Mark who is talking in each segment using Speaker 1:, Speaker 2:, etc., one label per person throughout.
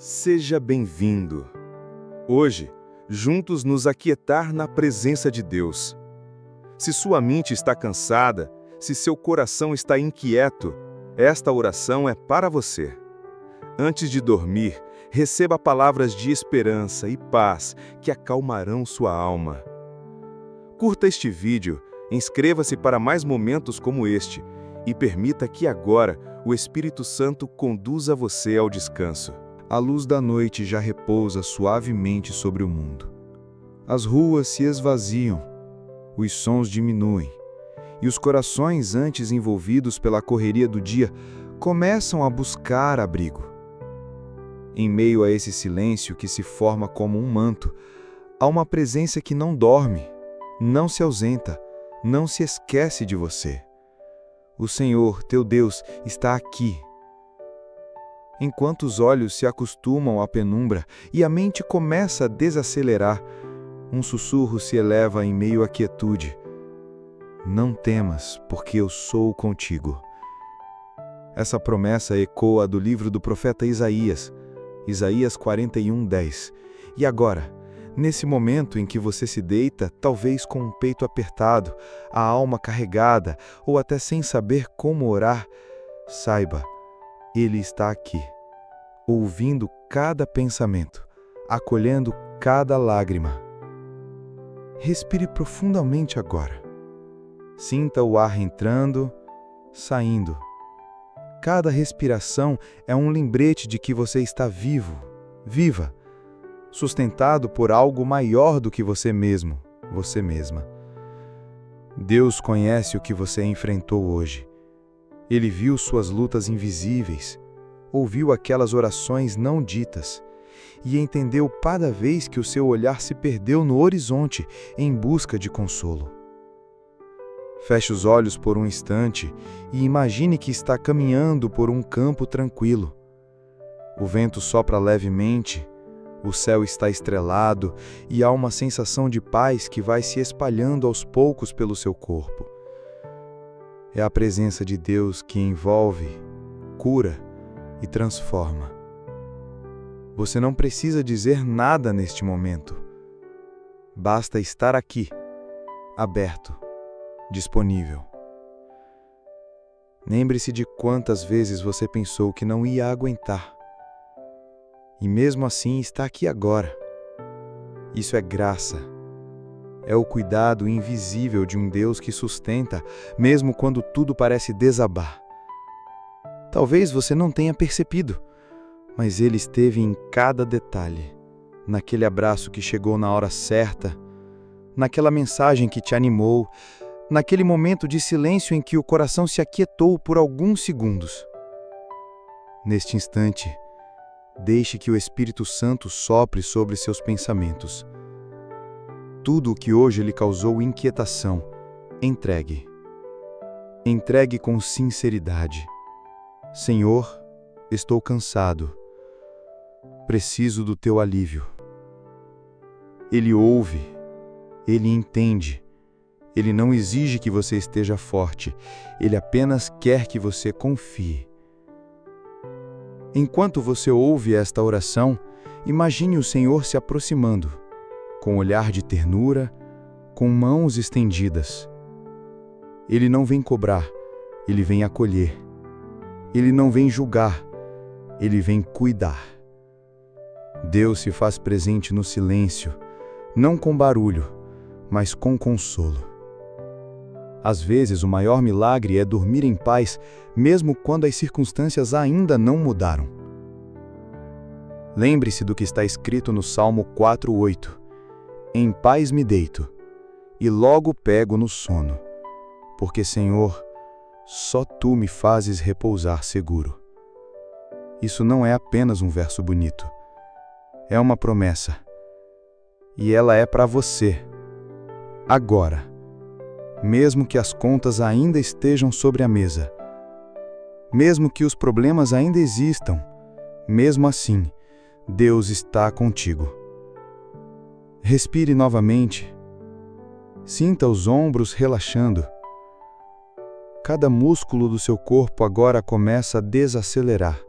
Speaker 1: Seja bem-vindo. Hoje, juntos nos aquietar na presença de Deus. Se sua mente está cansada, se seu coração está inquieto, esta oração é para você. Antes de dormir, receba palavras de esperança e paz que acalmarão sua alma. Curta este vídeo, inscreva-se para mais momentos como este e permita que agora o Espírito Santo conduza você ao descanso.
Speaker 2: A luz da noite já repousa suavemente sobre o mundo. As ruas se esvaziam, os sons diminuem, e os corações antes envolvidos pela correria do dia começam a buscar abrigo. Em meio a esse silêncio que se forma como um manto, há uma presença que não dorme, não se ausenta, não se esquece de você. O Senhor, teu Deus, está aqui. Enquanto os olhos se acostumam à penumbra e a mente começa a desacelerar, um sussurro se eleva em meio à quietude. Não temas, porque eu sou contigo. Essa promessa ecoa do livro do profeta Isaías, Isaías 41:10. E agora, nesse momento em que você se deita, talvez com o peito apertado, a alma carregada ou até sem saber como orar, saiba, Ele está aqui, ouvindo cada pensamento, acolhendo cada lágrima. Respire profundamente agora. Sinta o ar entrando, saindo. Cada respiração é um lembrete de que você está vivo, viva, sustentado por algo maior do que você mesmo, você mesma. Deus conhece o que você enfrentou hoje. Ele viu suas lutas invisíveis, ouviu aquelas orações não ditas e entendeu cada vez que o seu olhar se perdeu no horizonte em busca de consolo. Feche os olhos por um instante e imagine que está caminhando por um campo tranquilo. O vento sopra levemente, o céu está estrelado e há uma sensação de paz que vai se espalhando aos poucos pelo seu corpo. É a presença de Deus que envolve, cura e transforma. Você não precisa dizer nada neste momento. Basta estar aqui, aberto, disponível. Lembre-se de quantas vezes você pensou que não ia aguentar. E mesmo assim está aqui agora. Isso é graça. É o cuidado invisível de um Deus que sustenta, mesmo quando tudo parece desabar. Talvez você não tenha percebido, mas Ele esteve em cada detalhe, naquele abraço que chegou na hora certa, naquela mensagem que te animou, naquele momento de silêncio em que o coração se aquietou por alguns segundos. Neste instante, deixe que o Espírito Santo sopre sobre seus pensamentos. Tudo o que hoje lhe causou inquietação, entregue. Entregue com sinceridade. Senhor, estou cansado. Preciso do teu alívio. Ele ouve, Ele entende. Ele não exige que você esteja forte, Ele apenas quer que você confie. Enquanto você ouve esta oração, imagine o Senhor se aproximando, com olhar de ternura, com mãos estendidas. Ele não vem cobrar, Ele vem acolher. Ele não vem julgar, Ele vem cuidar. Deus se faz presente no silêncio, não com barulho, mas com consolo. Às vezes, o maior milagre é dormir em paz, mesmo quando as circunstâncias ainda não mudaram. Lembre-se do que está escrito no Salmo 4:8. Em paz me deito, e logo pego no sono, porque, Senhor, só Tu me fazes repousar seguro. Isso não é apenas um verso bonito, é uma promessa, e ela é para você, agora, mesmo que as contas ainda estejam sobre a mesa, mesmo que os problemas ainda existam, mesmo assim, Deus está contigo. Respire novamente. Sinta os ombros relaxando. Cada músculo do seu corpo agora começa a desacelerar.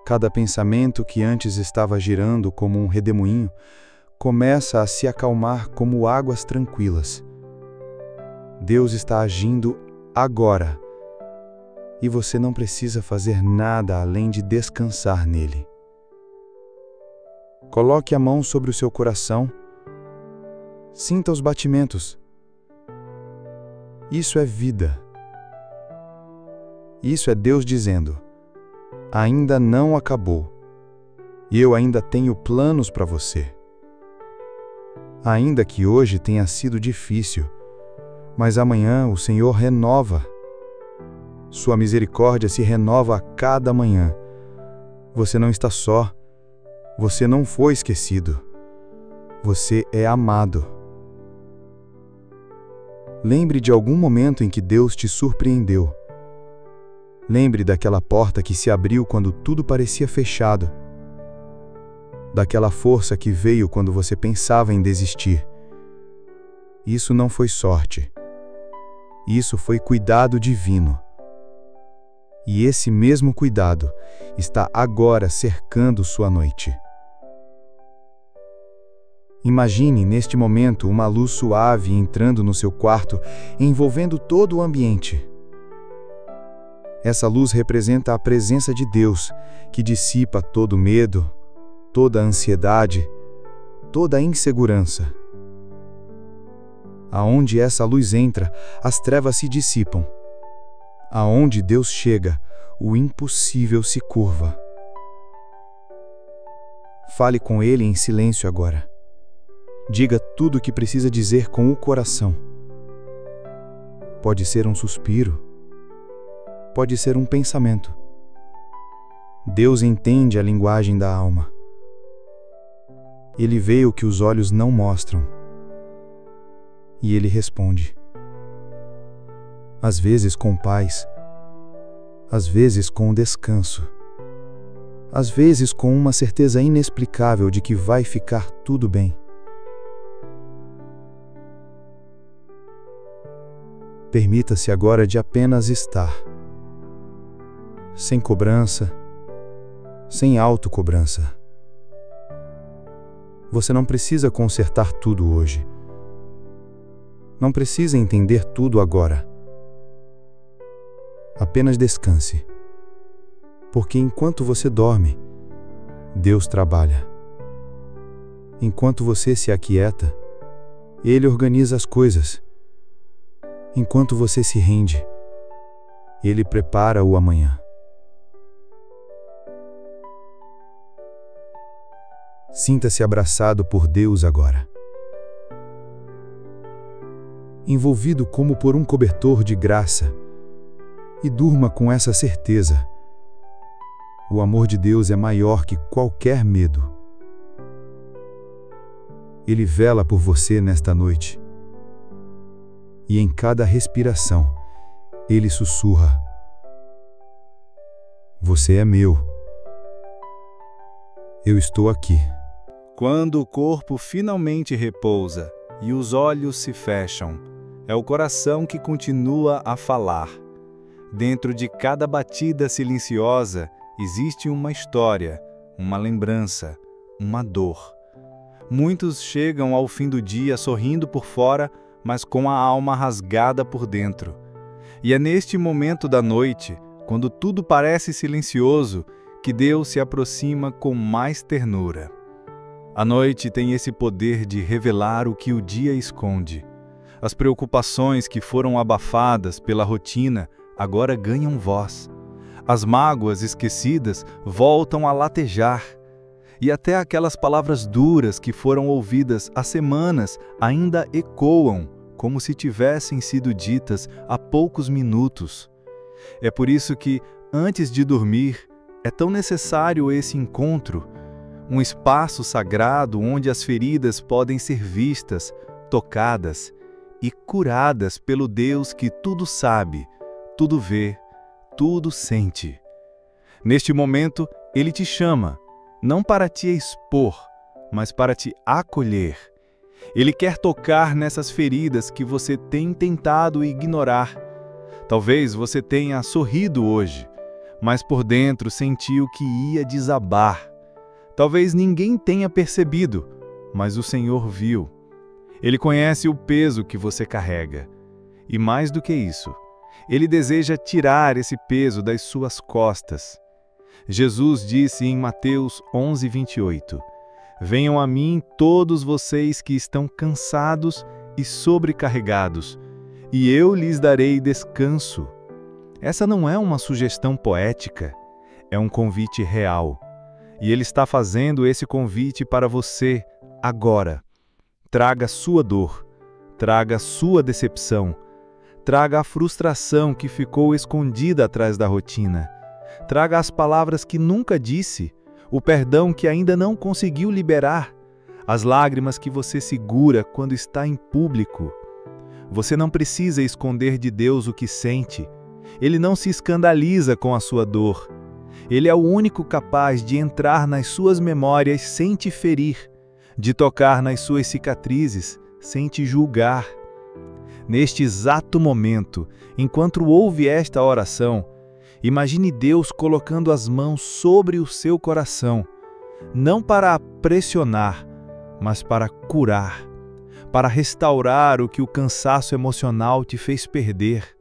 Speaker 2: Cada pensamento que antes estava girando como um redemoinho começa a se acalmar como águas tranquilas. Deus está agindo agora, e você não precisa fazer nada além de descansar nele. Coloque a mão sobre o seu coração, sinta os batimentos. Isso é vida. Isso é Deus dizendo: ainda não acabou, e eu ainda tenho planos para você. Ainda que hoje tenha sido difícil, mas amanhã o Senhor renova. Sua misericórdia se renova a cada manhã. Você não está só. Você não foi esquecido. Você é amado. Lembre de algum momento em que Deus te surpreendeu. Lembre daquela porta que se abriu quando tudo parecia fechado. Daquela força que veio quando você pensava em desistir. Isso não foi sorte. Isso foi cuidado divino. E esse mesmo cuidado está agora cercando sua noite. Imagine neste momento uma luz suave entrando no seu quarto, envolvendo todo o ambiente. Essa luz representa a presença de Deus, que dissipa todo medo, toda ansiedade, toda insegurança. Aonde essa luz entra, as trevas se dissipam. Aonde Deus chega, o impossível se curva. Fale com Ele em silêncio agora. Diga tudo o que precisa dizer com o coração. Pode ser um suspiro. Pode ser um pensamento. Deus entende a linguagem da alma. Ele vê o que os olhos não mostram. E Ele responde. Às vezes com paz, às vezes com descanso, às vezes com uma certeza inexplicável de que vai ficar tudo bem. Permita-se agora de apenas estar, sem cobrança, sem autocobrança. Você não precisa consertar tudo hoje. Não precisa entender tudo agora. Apenas descanse, porque enquanto você dorme, Deus trabalha. Enquanto você se aquieta, Ele organiza as coisas. Enquanto você se rende, Ele prepara o amanhã. Sinta-se abraçado por Deus agora. Envolvido como por um cobertor de graça, e durma com essa certeza: o amor de Deus é maior que qualquer medo. Ele vela por você nesta noite. E em cada respiração, Ele sussurra: você é meu. Eu estou aqui.
Speaker 3: Quando o corpo finalmente repousa e os olhos se fecham, é o coração que continua a falar. Dentro de cada batida silenciosa existe uma história, uma lembrança, uma dor. Muitos chegam ao fim do dia sorrindo por fora, mas com a alma rasgada por dentro. E é neste momento da noite, quando tudo parece silencioso, que Deus se aproxima com mais ternura. A noite tem esse poder de revelar o que o dia esconde. As preocupações que foram abafadas pela rotina agora ganham voz. As mágoas esquecidas voltam a latejar. E até aquelas palavras duras que foram ouvidas há semanas ainda ecoam, como se tivessem sido ditas há poucos minutos. É por isso que, antes de dormir, é tão necessário esse encontro, um espaço sagrado onde as feridas podem ser vistas, tocadas e curadas pelo Deus que tudo sabe, tudo vê, tudo sente. Neste momento, Ele te chama, não para te expor, mas para te acolher. Ele quer tocar nessas feridas que você tem tentado ignorar. Talvez você tenha sorrido hoje, mas por dentro sentiu que ia desabar. Talvez ninguém tenha percebido, mas o Senhor viu. Ele conhece o peso que você carrega. E mais do que isso, Ele deseja tirar esse peso das suas costas. Jesus disse em Mateus 11:28, Venham a mim todos vocês que estão cansados e sobrecarregados, e eu lhes darei descanso. Essa não é uma sugestão poética, é um convite real. E Ele está fazendo esse convite para você agora. Traga sua dor, traga sua decepção, traga a frustração que ficou escondida atrás da rotina, traga as palavras que nunca disse, o perdão que ainda não conseguiu liberar, as lágrimas que você segura quando está em público. Você não precisa esconder de Deus o que sente. Ele não se escandaliza com a sua dor. Ele é o único capaz de entrar nas suas memórias sem te ferir, de tocar nas suas cicatrizes sem te julgar. Neste exato momento, enquanto ouve esta oração, imagine Deus colocando as mãos sobre o seu coração, não para pressionar, mas para curar, para restaurar o que o cansaço emocional te fez perder.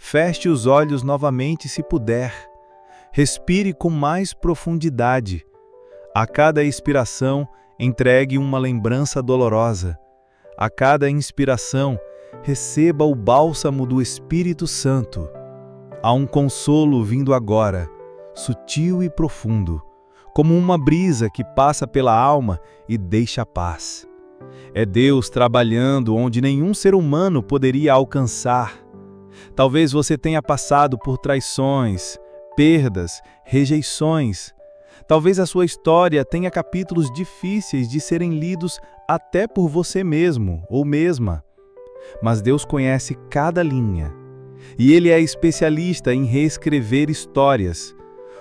Speaker 3: Feche os olhos novamente se puder. Respire com mais profundidade. A cada expiração, entregue uma lembrança dolorosa. A cada inspiração, receba o bálsamo do Espírito Santo. Há um consolo vindo agora, sutil e profundo, como uma brisa que passa pela alma e deixa a paz. É Deus trabalhando onde nenhum ser humano poderia alcançar. Talvez você tenha passado por traições, perdas, rejeições. Talvez a sua história tenha capítulos difíceis de serem lidos até por você mesmo ou mesma. Mas Deus conhece cada linha. E Ele é especialista em reescrever histórias.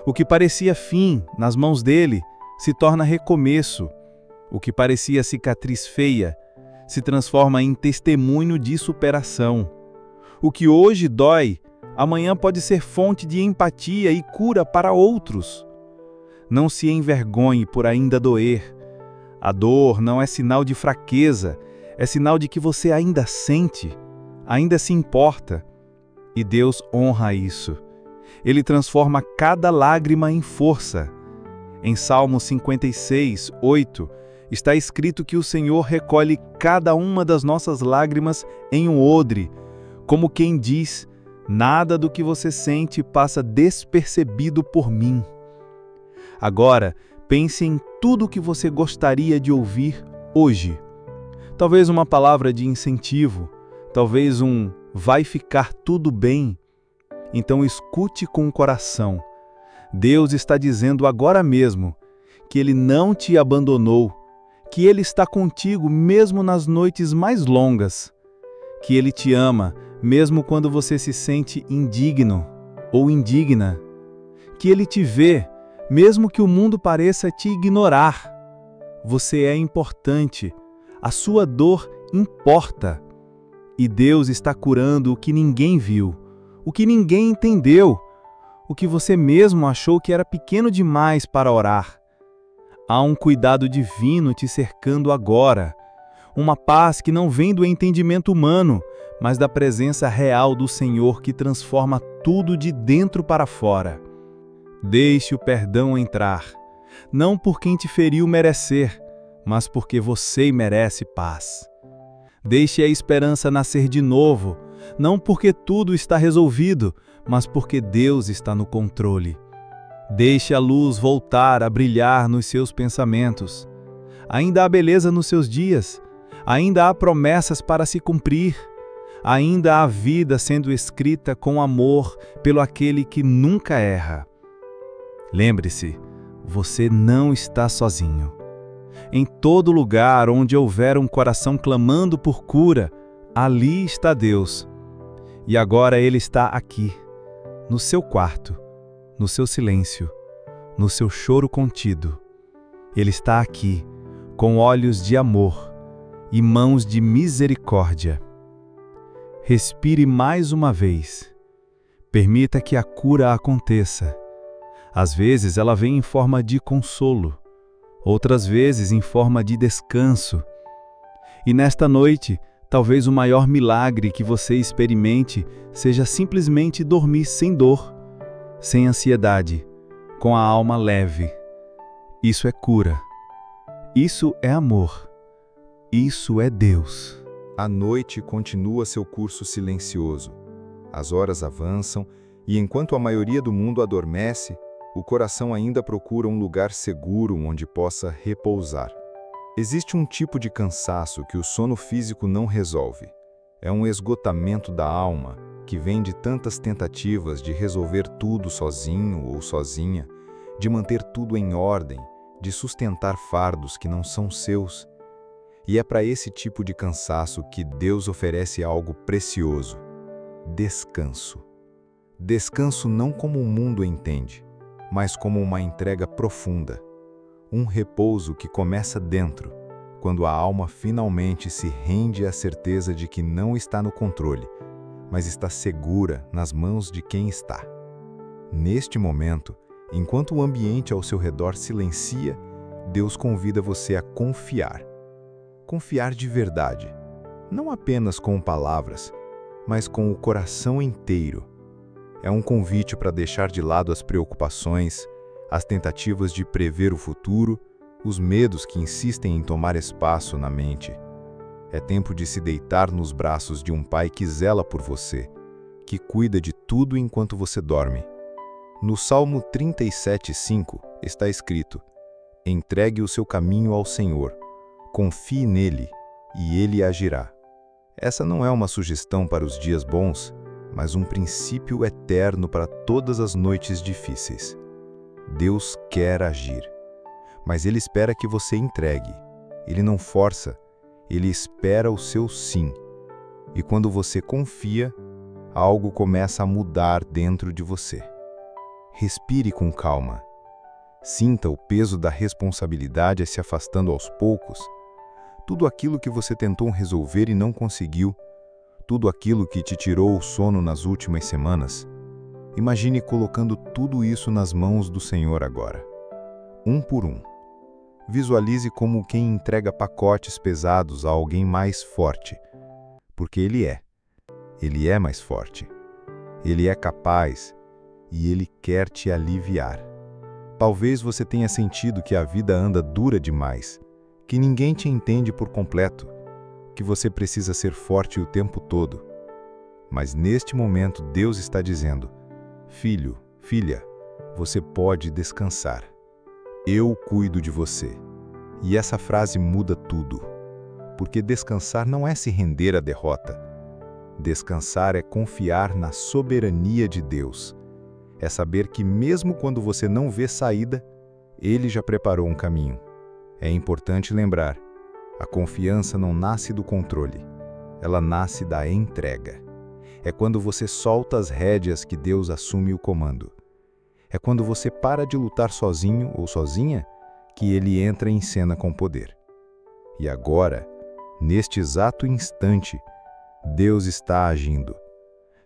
Speaker 3: O que parecia fim nas mãos dele se torna recomeço. O que parecia cicatriz feia se transforma em testemunho de superação. O que hoje dói, amanhã pode ser fonte de empatia e cura para outros. Não se envergonhe por ainda doer. A dor não é sinal de fraqueza, é sinal de que você ainda sente, ainda se importa. E Deus honra isso. Ele transforma cada lágrima em força. Em Salmo 56:8, está escrito que o Senhor recolhe cada uma das nossas lágrimas em um odre, como quem diz, nada do que você sente passa despercebido por mim. Agora, pense em tudo o que você gostaria de ouvir hoje. Talvez uma palavra de incentivo, talvez um vai ficar tudo bem. Então escute com o coração. Deus está dizendo agora mesmo que Ele não te abandonou, que Ele está contigo mesmo nas noites mais longas, que Ele te ama mesmo quando você se sente indigno ou indigna, que Ele te vê mesmo que o mundo pareça te ignorar. Você é importante, a sua dor importa. E Deus está curando o que ninguém viu, o que ninguém entendeu, o que você mesmo achou que era pequeno demais para orar. Há um cuidado divino te cercando agora, uma paz que não vem do entendimento humano, mas da presença real do Senhor que transforma tudo de dentro para fora. Deixe o perdão entrar, não por quem te feriu merecer, mas porque você merece paz. Deixe a esperança nascer de novo, não porque tudo está resolvido, mas porque Deus está no controle. Deixe a luz voltar a brilhar nos seus pensamentos. Ainda há beleza nos seus dias, ainda há promessas para se cumprir, ainda há vida sendo escrita com amor pelo aquele que nunca erra. Lembre-se, você não está sozinho. Em todo lugar onde houver um coração clamando por cura, ali está Deus. E agora Ele está aqui, no seu quarto, no seu silêncio, no seu choro contido. Ele está aqui, com olhos de amor e mãos de misericórdia. Respire mais uma vez. Permita que a cura aconteça. Às vezes ela vem em forma de consolo, outras vezes em forma de descanso. E nesta noite, talvez o maior milagre que você experimente seja simplesmente dormir sem dor, sem ansiedade, com a alma leve. Isso é cura. Isso é amor. Isso é Deus.
Speaker 2: A noite continua seu curso silencioso. As horas avançam e, enquanto a maioria do mundo adormece, o coração ainda procura um lugar seguro onde possa repousar. Existe um tipo de cansaço que o sono físico não resolve. É um esgotamento da alma que vem de tantas tentativas de resolver tudo sozinho ou sozinha, de manter tudo em ordem, de sustentar fardos que não são seus. E é para esse tipo de cansaço que Deus oferece algo precioso: descanso. Descanso não como o mundo entende, mas como uma entrega profunda. Um repouso que começa dentro, quando a alma finalmente se rende à certeza de que não está no controle, mas está segura nas mãos de quem está. Neste momento, enquanto o ambiente ao seu redor silencia, Deus convida você a confiar. Confiar de verdade, não apenas com palavras, mas com o coração inteiro. É um convite para deixar de lado as preocupações, as tentativas de prever o futuro, os medos que insistem em tomar espaço na mente. É tempo de se deitar nos braços de um Pai que zela por você, que cuida de tudo enquanto você dorme. No Salmo 37:5 está escrito: entregue o seu caminho ao Senhor, confie nele e ele agirá. Essa não é uma sugestão para os dias bons, mas um princípio eterno para todas as noites difíceis. Deus quer agir, mas Ele espera que você entregue. Ele não força, Ele espera o seu sim. E quando você confia, algo começa a mudar dentro de você. Respire com calma. Sinta o peso da responsabilidade se afastando aos poucos. Tudo aquilo que você tentou resolver e não conseguiu, tudo aquilo que te tirou o sono nas últimas semanas. Imagine colocando tudo isso nas mãos do Senhor agora, um por um. Visualize como quem entrega pacotes pesados a alguém mais forte, porque Ele é mais forte. Ele é capaz e Ele quer te aliviar. Talvez você tenha sentido que a vida anda dura demais, que ninguém te entende por completo, que você precisa ser forte o tempo todo. Mas neste momento Deus está dizendo: filho, filha, você pode descansar. Eu cuido de você. E essa frase muda tudo, porque descansar não é se render à derrota. Descansar é confiar na soberania de Deus. É saber que mesmo quando você não vê saída, Ele já preparou um caminho. É importante lembrar, a confiança não nasce do controle, ela nasce da entrega. É quando você solta as rédeas que Deus assume o comando. É quando você para de lutar sozinho ou sozinha que Ele entra em cena com poder. E agora, neste exato instante, Deus está agindo.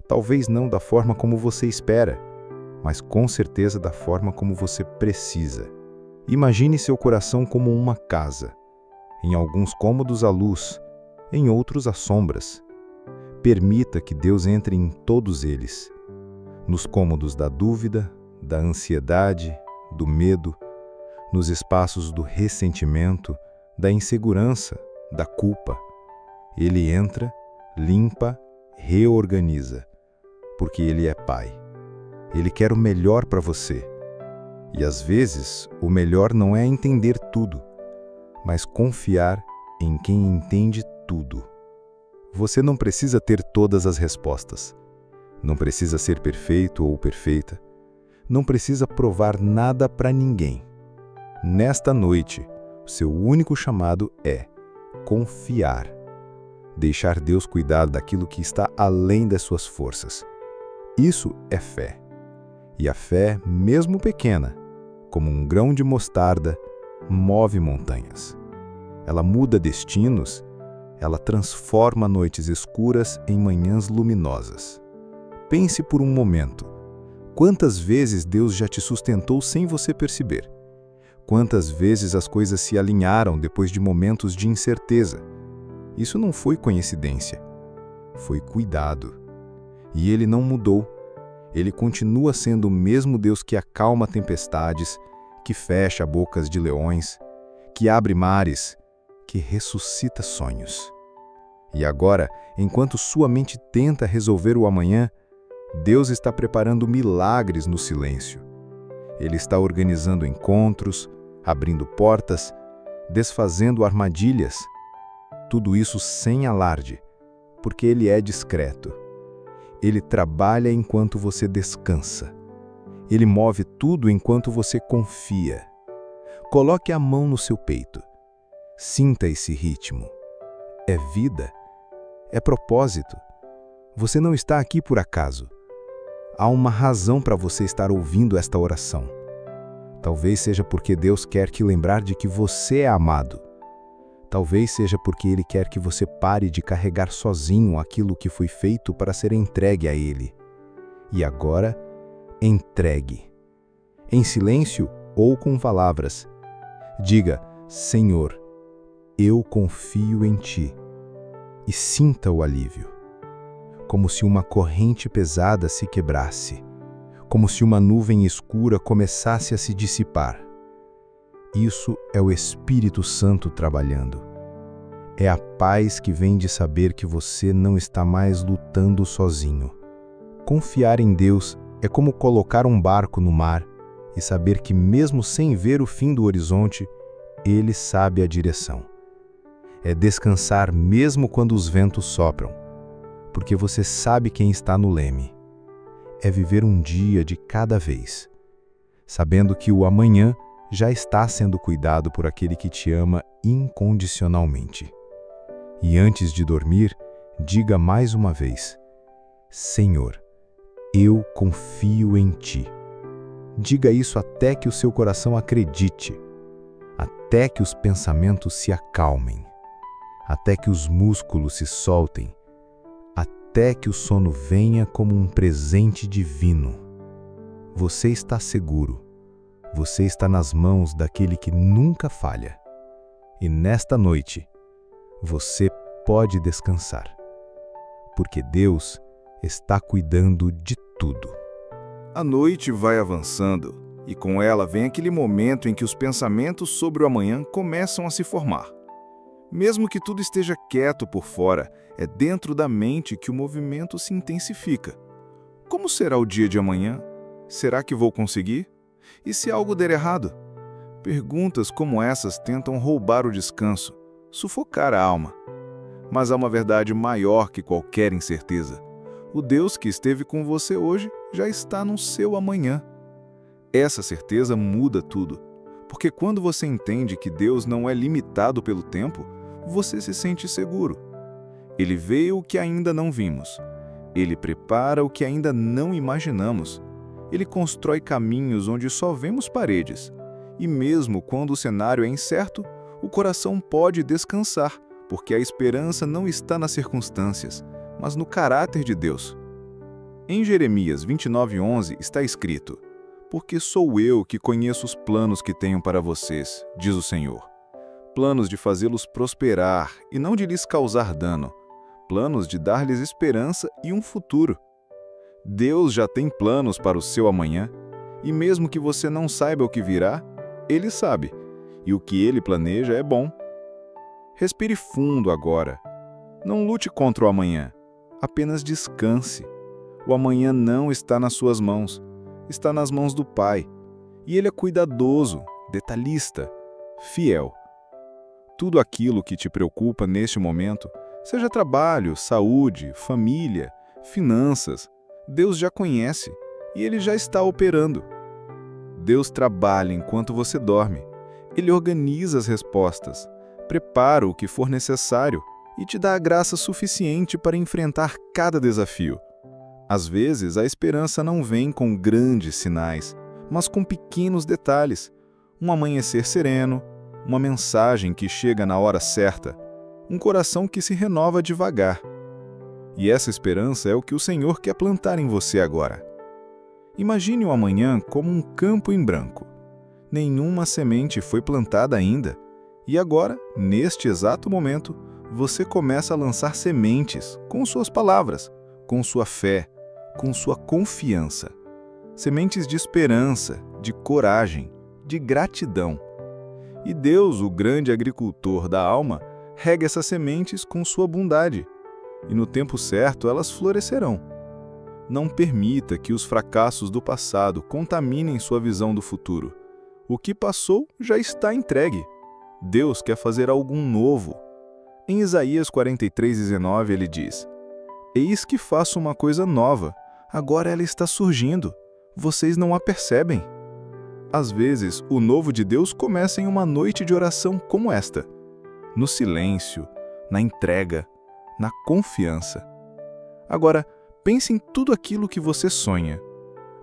Speaker 2: Talvez não da forma como você espera, mas com certeza da forma como você precisa. Imagine seu coração como uma casa. Em alguns cômodos há luz, em outros há sombras. Permita que Deus entre em todos eles. Nos cômodos da dúvida, da ansiedade, do medo, nos espaços do ressentimento, da insegurança, da culpa. Ele entra, limpa, reorganiza, porque Ele é Pai. Ele quer o melhor para você. E às vezes, o melhor não é entender tudo, mas confiar em quem entende tudo. Você não precisa ter todas as respostas. Não precisa ser perfeito ou perfeita. Não precisa provar nada para ninguém. Nesta noite, seu único chamado é confiar. Deixar Deus cuidar daquilo que está além das suas forças. Isso é fé. E a fé, mesmo pequena, como um grão de mostarda, move montanhas. Ela muda destinos, ela transforma noites escuras em manhãs luminosas. Pense por um momento. Quantas vezes Deus já te sustentou sem você perceber? Quantas vezes as coisas se alinharam depois de momentos de incerteza? Isso não foi coincidência, foi cuidado. E Ele não mudou. Ele continua sendo o mesmo Deus que acalma tempestades, que fecha bocas de leões, que abre mares, que ressuscita sonhos. E agora, enquanto sua mente tenta resolver o amanhã, Deus está preparando milagres no silêncio. Ele está organizando encontros, abrindo portas, desfazendo armadilhas. Tudo isso sem alarde, porque Ele é discreto. Ele trabalha enquanto você descansa. Ele move tudo enquanto você confia. Coloque a mão no seu peito. Sinta esse ritmo. É vida. É propósito. Você não está aqui por acaso. Há uma razão para você estar ouvindo esta oração. Talvez seja porque Deus quer te lembrar de que você é amado. Talvez seja porque Ele quer que você pare de carregar sozinho aquilo que foi feito para ser entregue a Ele. E agora, entregue. Em silêncio ou com palavras. Diga: Senhor, eu confio em Ti. E sinta o alívio. Como se uma corrente pesada se quebrasse. Como se uma nuvem escura começasse a se dissipar. Isso é o Espírito Santo trabalhando. É a paz que vem de saber que você não está mais lutando sozinho. Confiar em Deus é como colocar um barco no mar e saber que mesmo sem ver o fim do horizonte, Ele sabe a direção. É descansar mesmo quando os ventos sopram, porque você sabe quem está no leme. É viver um dia de cada vez, sabendo que o amanhã já está sendo cuidado por aquele que te ama incondicionalmente. E antes de dormir, diga mais uma vez: Senhor, eu confio em Ti. Diga isso até que o seu coração acredite, até que os pensamentos se acalmem, até que os músculos se soltem, até que o sono venha como um presente divino. Você está seguro. Você está nas mãos daquele que nunca falha. E nesta noite, você pode descansar, porque Deus está cuidando de tudo.
Speaker 1: A noite vai avançando, e com ela vem aquele momento em que os pensamentos sobre o amanhã começam a se formar. Mesmo que tudo esteja quieto por fora, é dentro da mente que o movimento se intensifica. Como será o dia de amanhã? Será que vou conseguir? E se algo der errado? Perguntas como essas tentam roubar o descanso, sufocar a alma. Mas há uma verdade maior que qualquer incerteza. O Deus que esteve com você hoje já está no seu amanhã. Essa certeza muda tudo, porque quando você entende que Deus não é limitado pelo tempo, você se sente seguro. Ele vê o que ainda não vimos. Ele prepara o que ainda não imaginamos. Ele constrói caminhos onde só vemos paredes. E mesmo quando o cenário é incerto, o coração pode descansar, porque a esperança não está nas circunstâncias, mas no caráter de Deus. Em Jeremias 29:11 está escrito: Porque sou eu que conheço os planos que tenho para vocês, diz o Senhor. Planos de fazê-los prosperar e não de lhes causar dano. Planos de dar-lhes esperança e um futuro. Deus já tem planos para o seu amanhã, e mesmo que você não saiba o que virá, Ele sabe, e o que Ele planeja é bom. Respire fundo agora. Não lute contra o amanhã, apenas descanse. O amanhã não está nas suas mãos, está nas mãos do Pai, e Ele é cuidadoso, detalhista, fiel. Tudo aquilo que te preocupa neste momento, seja trabalho, saúde, família, finanças, Deus já conhece e Ele já está operando. Deus trabalha enquanto você dorme. Ele organiza as respostas, prepara o que for necessário e te dá a graça suficiente para enfrentar cada desafio. Às vezes, a esperança não vem com grandes sinais, mas com pequenos detalhes. Um amanhecer sereno, uma mensagem que chega na hora certa, um coração que se renova devagar. E essa esperança é o que o Senhor quer plantar em você agora.
Speaker 3: Imagine o amanhã como um campo em branco. Nenhuma semente foi plantada ainda, e agora, neste exato momento, você começa a lançar sementes com suas palavras, com sua fé, com sua confiança. Sementes de esperança, de coragem, de gratidão. E Deus, o grande agricultor da alma, rega essas sementes com sua bondade, e no tempo certo elas florescerão. Não permita que os fracassos do passado contaminem sua visão do futuro. O que passou já está entregue. Deus quer fazer algo novo. Em Isaías 43:19 ele diz: Eis que faço uma coisa nova, agora ela está surgindo. Vocês não a percebem. Às vezes, o novo de Deus começa em uma noite de oração como esta. No silêncio, na entrega, na confiança. Agora, pense em tudo aquilo que você sonha.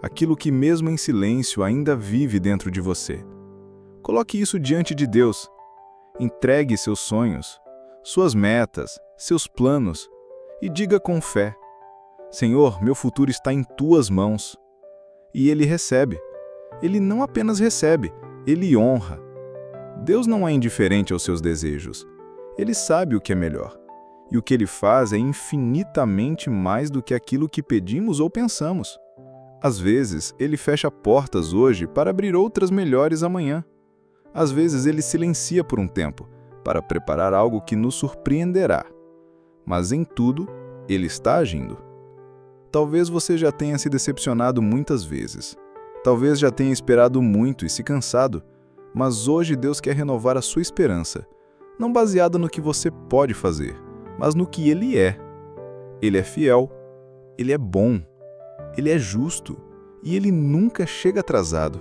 Speaker 3: Aquilo que mesmo em silêncio ainda vive dentro de você. Coloque isso diante de Deus. Entregue seus sonhos, suas metas, seus planos e diga com fé: Senhor, meu futuro está em tuas mãos. E ele recebe. Ele não apenas recebe, ele honra. Deus não é indiferente aos seus desejos. Ele sabe o que é melhor. E o que ele faz é infinitamente mais do que aquilo que pedimos ou pensamos. Às vezes, ele fecha portas hoje para abrir outras melhores amanhã. Às vezes, ele silencia por um tempo, para preparar algo que nos surpreenderá. Mas em tudo, ele está agindo. Talvez você já tenha se decepcionado muitas vezes. Talvez já tenha esperado muito e se cansado. Mas hoje Deus quer renovar a sua esperança, não baseada no que você pode fazer, mas no que Ele é. Ele é fiel, Ele é bom, Ele é justo e Ele nunca chega atrasado.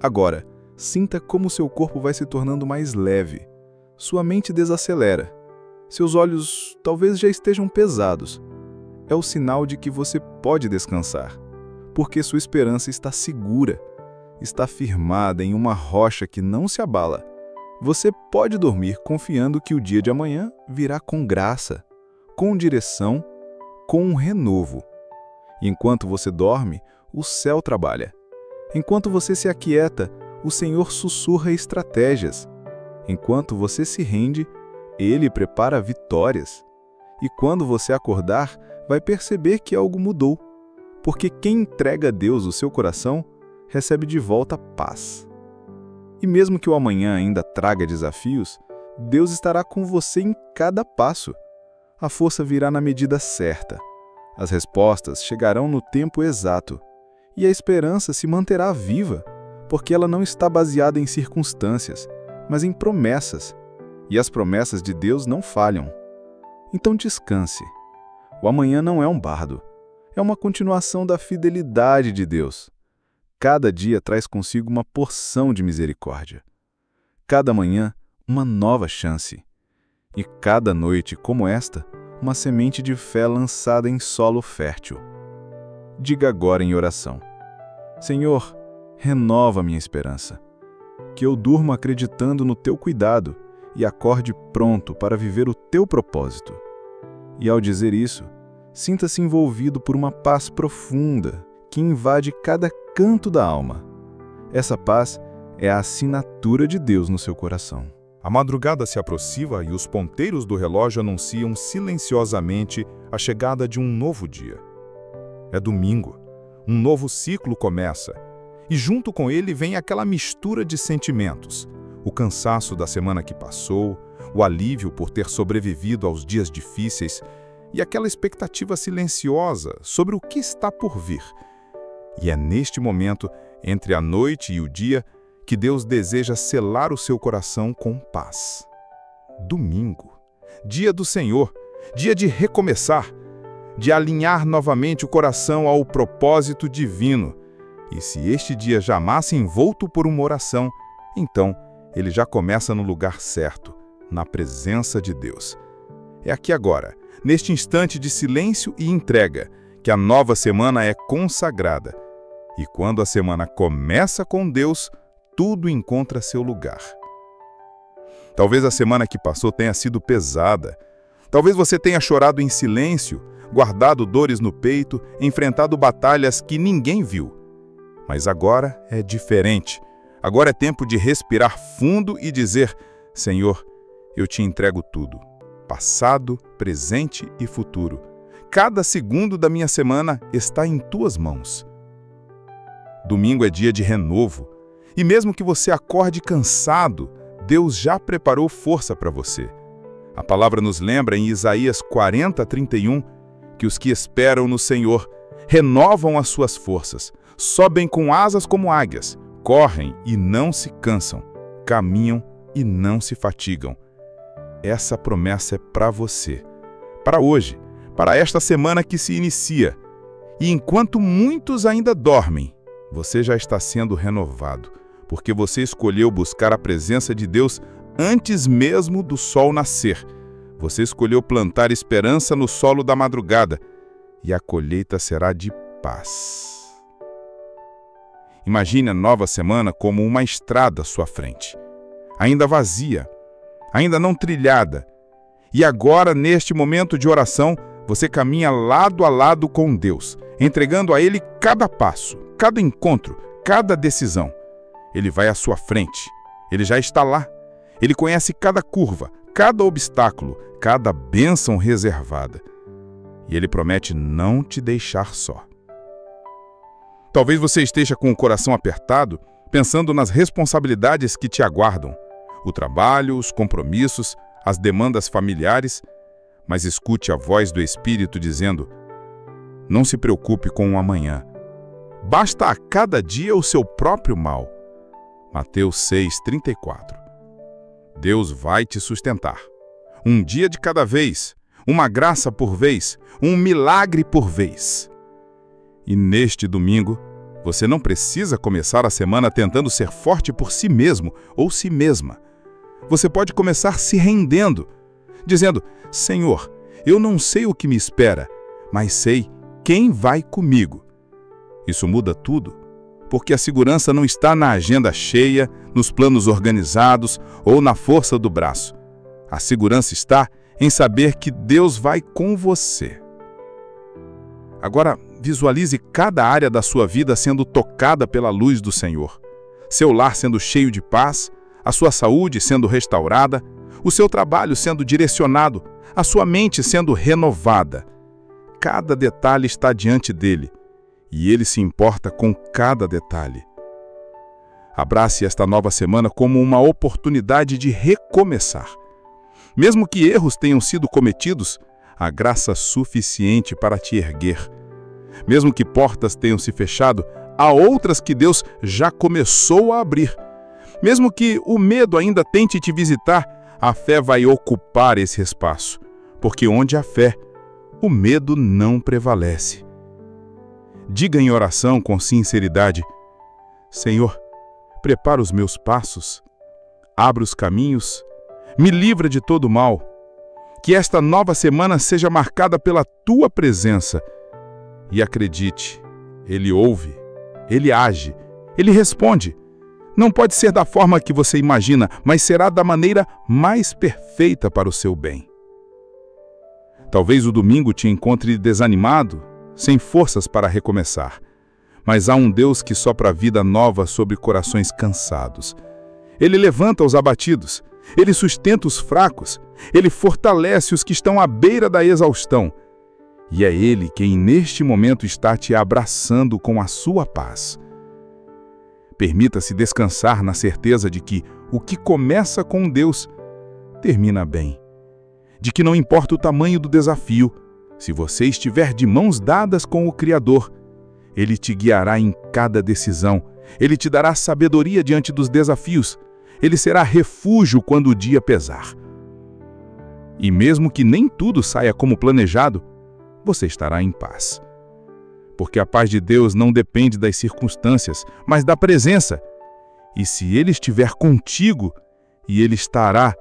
Speaker 3: Agora, sinta como seu corpo vai se tornando mais leve. Sua mente desacelera. Seus olhos talvez já estejam pesados. É o sinal de que você pode descansar, porque sua esperança está segura, está firmada em uma rocha que não se abala. Você pode dormir confiando que o dia de amanhã virá com graça, com direção, com um renovo. E enquanto você dorme, o céu trabalha. Enquanto você se aquieta, o Senhor sussurra estratégias. Enquanto você se rende, Ele prepara vitórias. E quando você acordar, vai perceber que algo mudou, porque quem entrega a Deus o seu coração, recebe de volta paz. E mesmo que o amanhã ainda traga desafios, Deus estará com você em cada passo. A força virá na medida certa. As respostas chegarão no tempo exato. E a esperança se manterá viva, porque ela não está baseada em circunstâncias, mas em promessas. E as promessas de Deus não falham. Então descanse. O amanhã não é um bardo. É uma continuação da fidelidade de Deus. Cada dia traz consigo uma porção de misericórdia. Cada manhã, uma nova chance. E cada noite, como esta, uma semente de fé lançada em solo fértil. Diga agora em oração: Senhor, renova minha esperança. Que eu durma acreditando no Teu cuidado e acorde pronto para viver o Teu propósito. E ao dizer isso, sinta-se envolvido por uma paz profunda que invade cada canto da alma. Essa paz é a assinatura de Deus no seu coração.
Speaker 1: A madrugada se aproxima e os ponteiros do relógio anunciam silenciosamente a chegada de um novo dia. É domingo. Um novo ciclo começa. E junto com ele vem aquela mistura de sentimentos. O cansaço da semana que passou, o alívio por ter sobrevivido aos dias difíceis e aquela expectativa silenciosa sobre o que está por vir. E é neste momento, entre a noite e o dia, que Deus deseja selar o seu coração com paz. Domingo, dia do Senhor, dia de recomeçar, de alinhar novamente o coração ao propósito divino. E se este dia jamais envolto por uma oração, então ele já começa no lugar certo, na presença de Deus. É aqui agora, neste instante de silêncio e entrega, que a nova semana é consagrada. E quando a semana começa com Deus, tudo encontra seu lugar. Talvez a semana que passou tenha sido pesada. Talvez você tenha chorado em silêncio, guardado dores no peito, enfrentado batalhas que ninguém viu. Mas agora é diferente. Agora é tempo de respirar fundo e dizer: Senhor, eu te entrego tudo. Passado, presente e futuro. Cada segundo da minha semana está em tuas mãos. Domingo é dia de renovo. E mesmo que você acorde cansado, Deus já preparou força para você. A palavra nos lembra em Isaías 40:31 que os que esperam no Senhor renovam as suas forças, sobem com asas como águias, correm e não se cansam, caminham e não se fatigam. Essa promessa é para você, para hoje, para esta semana que se inicia. E enquanto muitos ainda dormem, você já está sendo renovado, porque você escolheu buscar a presença de Deus antes mesmo do sol nascer. Você escolheu plantar esperança no solo da madrugada, e a colheita será de paz. Imagine a nova semana como uma estrada à sua frente, ainda vazia, ainda não trilhada. E agora, neste momento de oração, você caminha lado a lado com Deus, entregando a Ele cada passo, cada encontro, cada decisão. Ele vai à sua frente, Ele já está lá. Ele conhece cada curva, cada obstáculo, cada bênção reservada. E Ele promete não te deixar só. Talvez você esteja com o coração apertado, pensando nas responsabilidades que te aguardam, o trabalho, os compromissos, as demandas familiares, mas escute a voz do Espírito dizendo: não se preocupe com o amanhã. Basta a cada dia o seu próprio mal. Mateus 6:34. Deus vai te sustentar. Um dia de cada vez, uma graça por vez, um milagre por vez. E neste domingo, você não precisa começar a semana tentando ser forte por si mesmo ou si mesma. Você pode começar se rendendo, dizendo: Senhor, eu não sei o que me espera, mas sei quem vai comigo. Isso muda tudo, porque a segurança não está na agenda cheia, nos planos organizados ou na força do braço. A segurança está em saber que Deus vai com você. Agora, visualize cada área da sua vida sendo tocada pela luz do Senhor. Seu lar sendo cheio de paz, a sua saúde sendo restaurada, o seu trabalho sendo direcionado, a sua mente sendo renovada. Cada detalhe está diante dele, e ele se importa com cada detalhe. Abrace esta nova semana como uma oportunidade de recomeçar. Mesmo que erros tenham sido cometidos, há graça suficiente para te erguer. Mesmo que portas tenham se fechado, há outras que Deus já começou a abrir. Mesmo que o medo ainda tente te visitar, a fé vai ocupar esse espaço, porque onde há fé, o medo não prevalece. Diga em oração com sinceridade: Senhor, prepara os meus passos, abre os caminhos, me livra de todo mal. Que esta nova semana seja marcada pela Tua presença. E acredite, Ele ouve, Ele age, Ele responde. Não pode ser da forma que você imagina, mas será da maneira mais perfeita para o seu bem. Talvez o domingo te encontre desanimado, sem forças para recomeçar. Mas há um Deus que sopra vida nova sobre corações cansados. Ele levanta os abatidos, Ele sustenta os fracos, Ele fortalece os que estão à beira da exaustão. E é Ele quem neste momento está te abraçando com a sua paz. Permita-se descansar na certeza de que o que começa com Deus termina bem. De que não importa o tamanho do desafio, se você estiver de mãos dadas com o Criador, Ele te guiará em cada decisão, Ele te dará sabedoria diante dos desafios, Ele será refúgio quando o dia pesar. E mesmo que nem tudo saia como planejado, você estará em paz. Porque a paz de Deus não depende das circunstâncias, mas da presença. E se Ele estiver contigo, e Ele estará,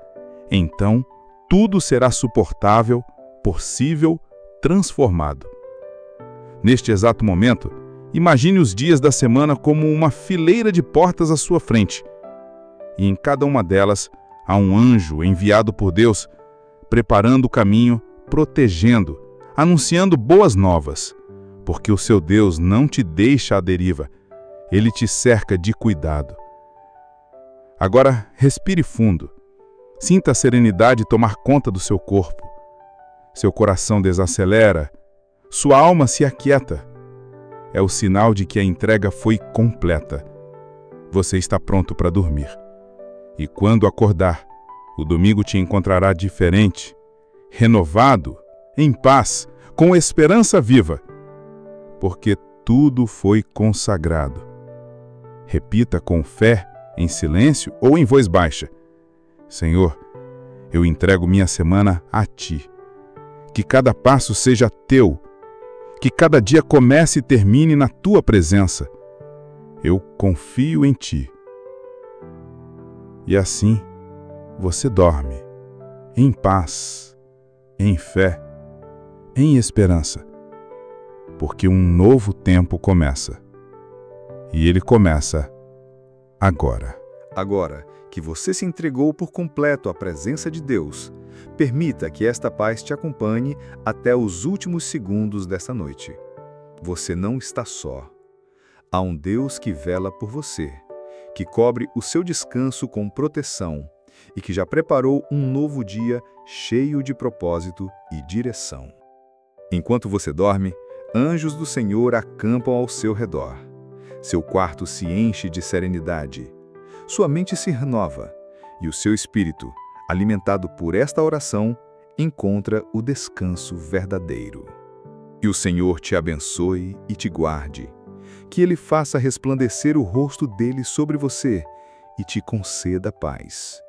Speaker 1: então tudo será suportável, possível, transformado. Neste exato momento, imagine os dias da semana como uma fileira de portas à sua frente. E em cada uma delas há um anjo enviado por Deus, preparando o caminho, protegendo,
Speaker 4: anunciando boas novas, porque o seu Deus não te deixa à deriva, Ele te cerca de cuidado. Agora, respire fundo. Sinta a serenidade tomar conta do seu corpo. Seu coração desacelera, sua alma se aquieta. É o sinal de que a entrega foi completa. Você está pronto para dormir. E quando acordar, o domingo te encontrará diferente, renovado, em paz, com esperança viva, porque tudo foi consagrado. Repita com fé, em silêncio ou em voz baixa: Senhor, eu entrego minha semana a Ti. Que cada passo seja Teu. Que cada dia comece e termine na Tua presença. Eu confio em Ti. E assim, você dorme, em paz, em fé, em esperança, porque um novo tempo começa. E ele começa agora.
Speaker 1: Agora que você se entregou por completo à presença de Deus, permita que esta paz te acompanhe até os últimos segundos dessa noite. Você não está só. Há um Deus que vela por você, que cobre o seu descanso com proteção e que já preparou um novo dia cheio de propósito e direção. Enquanto você dorme, anjos do Senhor acampam ao seu redor. Seu quarto se enche de serenidade. Sua mente se renova e o seu espírito, alimentado por esta oração, encontra o descanso verdadeiro. E o Senhor te abençoe e te guarde. Que Ele faça resplandecer o rosto dele sobre você e te conceda paz.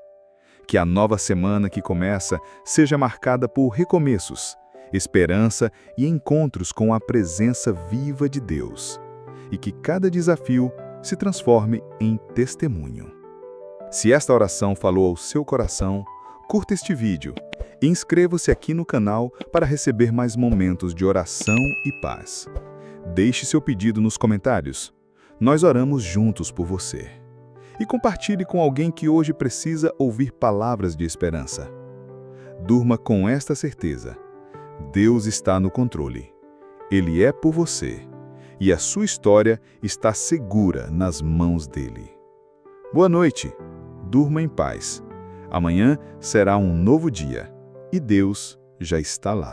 Speaker 1: Que a nova semana que começa seja marcada por recomeços, esperança e encontros com a presença viva de Deus. E que cada desafio se transforme em testemunho. Se esta oração falou ao seu coração, curta este vídeo e inscreva-se aqui no canal para receber mais momentos de oração e paz. Deixe seu pedido nos comentários. Nós oramos juntos por você. E compartilhe com alguém que hoje precisa ouvir palavras de esperança. Durma com esta certeza: Deus está no controle. Ele é por você. E a sua história está segura nas mãos dele. Boa noite. Durma em paz. Amanhã será um novo dia. E Deus já está lá.